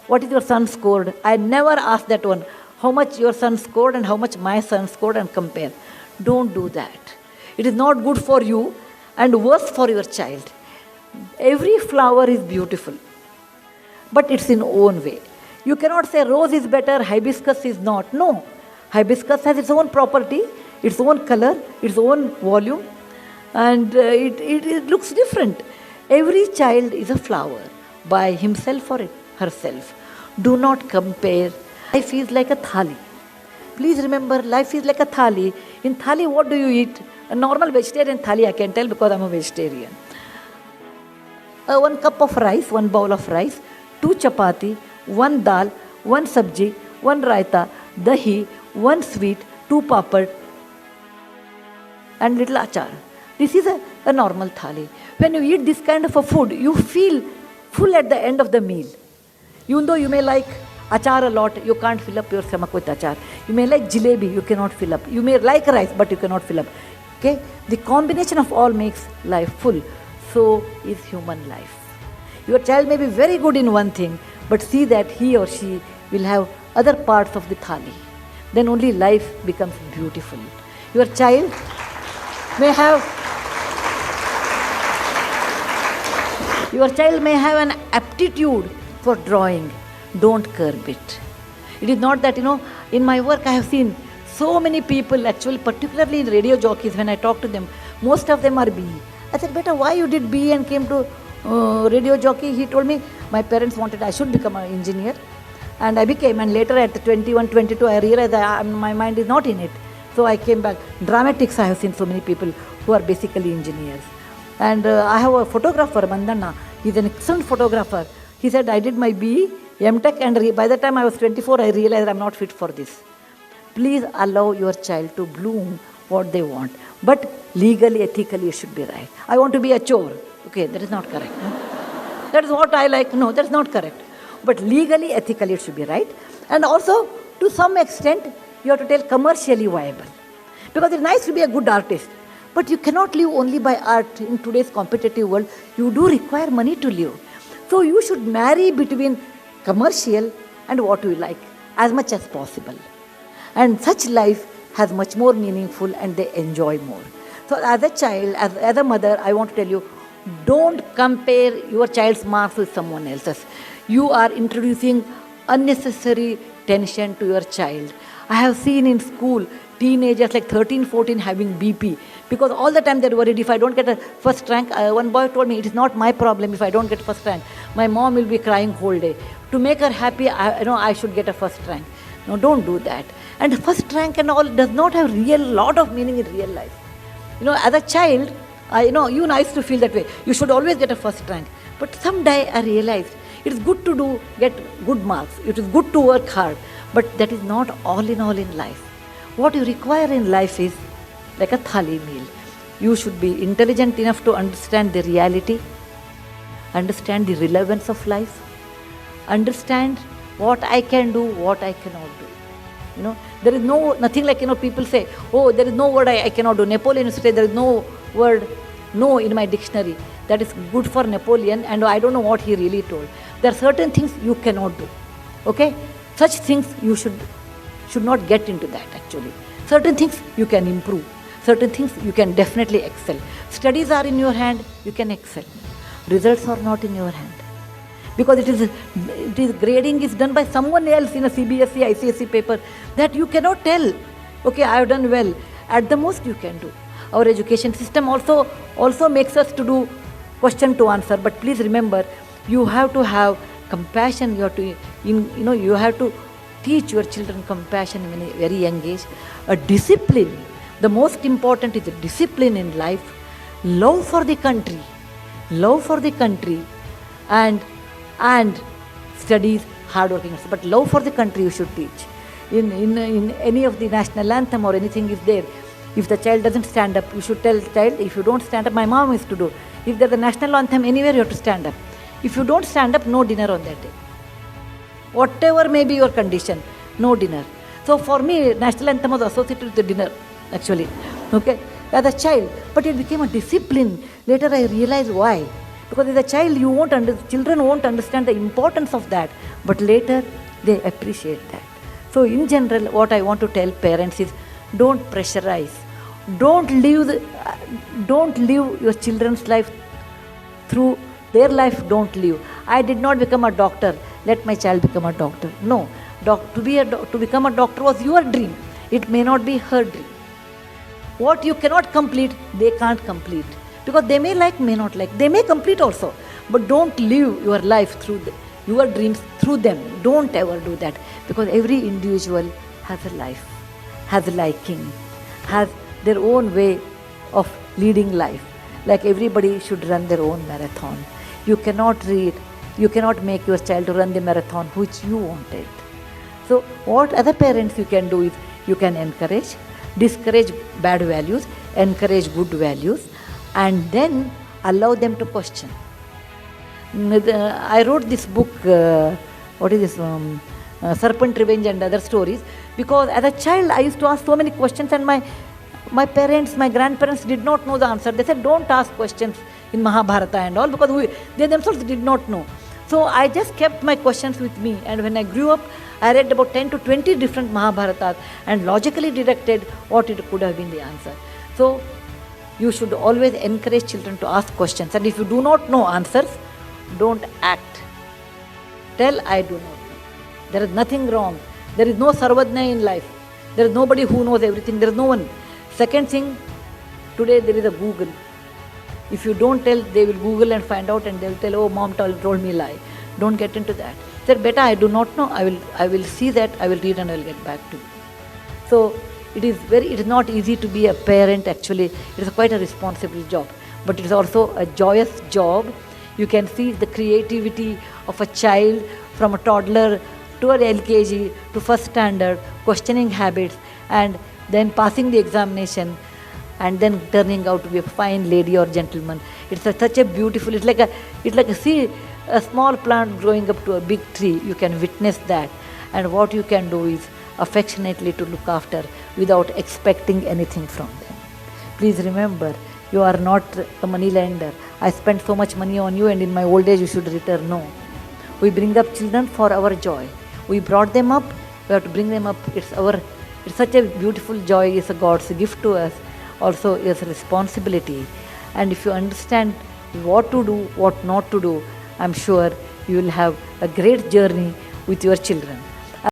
what is your son scored? I never ask that one, how much your son scored and how much my son scored, and compare. Don't do that. It is not good for you and worse for your child. Every flower is beautiful, but it's in own way. You cannot say rose is better, hibiscus is not. No. Hibiscus has its own property, its own color, its own volume, and it looks different. Every child is a flower by himself or herself. Do not compare. Life is like a thali. Please remember, life is like a thali. In thali, what do you eat? A normal vegetarian thali, I can tell because I'm a vegetarian. 1 cup of rice, 1 bowl of rice, 2 chapati, 1 dal, 1 sabji, 1 raita, dahi, 1 sweet, 2 papad, and little achar. This is a normal thali. When you eat this kind of a food, you feel full at the end of the meal. Even though you may like achar a lot, you can't fill up your stomach with achar. You may like jalebi, you cannot fill up. You may like rice, but you cannot fill up. Okay? The combination of all makes life full. So is human life. Your child may be very good in one thing, but see that he or she will have other parts of the thali. Then only life becomes beautiful. Your child may have an aptitude for drawing. Don't curb it. It is not that, in my work I have seen so many people, actually, particularly in radio jockeys, when I talk to them, most of them are BE. I said, beta, why you did BE and came to radio jockey? He told me, my parents wanted I should become an engineer. And I became, and later at 21, 22, I realized that my mind is not in it. So I came back. Dramatics, I have seen so many people who are basically engineers. And I have a photographer, Mandana. He's an excellent photographer. He said, I did my BE, MTech, and by the time I was 24, I realized I'm not fit for this. Please allow your child to bloom what they want. But legally, ethically, it should be right. I want to be a chore. Okay, that is not correct. No? That is what I like. No, that's not correct. But legally, ethically, it should be right. And also, to some extent, you have to tell commercially viable. Because it's nice to be a good artist. But you cannot live only by art in today's competitive world. You do require money to live. So you should marry between commercial and what you like as much as possible. And such life has much more meaningful and they enjoy more. So as a child, as a mother, I want to tell you, don't compare your child's marks with someone else's. You are introducing unnecessary tension to your child. I have seen in school teenagers like 13, 14 having BP because all the time they're worried if I don't get a first rank. One boy told me it is not my problem if I don't get first rank. My mom will be crying whole day. To make her happy, I should get a first rank. No, don't do that. And first rank and all does not have lot of meaning in real life. As a child, you nice to feel that way. You should always get a first rank. But someday I realized it is good to get good marks. It is good to work hard. But that is not all in life. What you require in life is like a thali meal. You should be intelligent enough to understand the reality, understand the relevance of life, understand what I can do, what I cannot do. There is nothing like, people say, oh, there is no word I cannot do. Napoleon used to say there is no word no in my dictionary. That is good for Napoleon, and I don't know what he really told. There are certain things you cannot do. Okay? Such things you should not get into that actually. Certain things you can improve. Certain things you can definitely excel. Studies are in your hand, you can excel. Results are not in your hand. Because it is grading is done by someone else in a CBSE, ICSE paper that you cannot tell. Okay, I have done well. At the most you can do. Our education system also makes us to do question to answer. But please remember, you have to have compassion. You have to teach your children compassion in a very young age. A discipline. The most important is a discipline in life. Love for the country. Love for the country. And studies, hardworking. But love for the country you should teach. In any of the national anthem or anything is there, if the child doesn't stand up, you should tell the child, if you don't stand up, my mom used to do. If there's a national anthem anywhere, you have to stand up. If you don't stand up, no dinner on that day. Whatever may be your condition, no dinner. So for me, national anthem was associated with the dinner, actually. Okay, as a child. But it became a discipline. Later I realized why. Because as a child, children won't understand the importance of that, but later they appreciate that. So in general, what I want to tell parents is, don't pressurize. Don't live your children's life through their life. Don't live. I did not become a doctor, let my child become a doctor. No, to become a doctor was your dream. It may not be her dream. What you cannot complete, they can't complete. Because they may like, may not like. They may complete also. But don't live your life through your dreams through them. Don't ever do that. Because every individual has a life, has a liking, has their own way of leading life. Like everybody should run their own marathon. You cannot make your child to run the marathon which you wanted. So what other parents you can do is, you can encourage, discourage bad values, encourage good values, and then allow them to question. I wrote this book, Serpent Revenge and Other Stories, because as a child I used to ask so many questions, and my parents, my grandparents did not know the answer. They said, don't ask questions in Mahabharata and all, because they themselves did not know. So I just kept my questions with me, and when I grew up, I read about 10 to 20 different Mahabharatas and logically deducted what it could have been the answer. So you should always encourage children to ask questions, and if you do not know answers, don't act. Tell, I do not know. There is nothing wrong. There is no Sarvajna in life. There is nobody who knows everything. There is no one. Second thing, today there is a Google. If you don't tell, they will Google and find out, and they will tell, oh, mom told me lie. Don't get into that. Said, beta, I do not know. I will see that. I will read and I will get back to you. So it is not easy to be a parent. Actually, it is quite a responsible job, but it is also a joyous job. You can see the creativity of a child from a toddler to an LKG to first standard, questioning habits, and then passing the examination, and then turning out to be a fine lady or gentleman. It's such a beautiful. It's like a small plant growing up to a big tree. You can witness that, and what you can do is affectionately to look after without expecting anything from them. Please remember, you are not a money lender. I spent so much money on you, and in my old age you should return. No. We bring up children for our joy. We brought them up. We have to bring them up. It's such a beautiful joy. It's a God's gift to us. Also, it's a responsibility. And if you understand what to do, what not to do, I'm sure you will have a great journey with your children.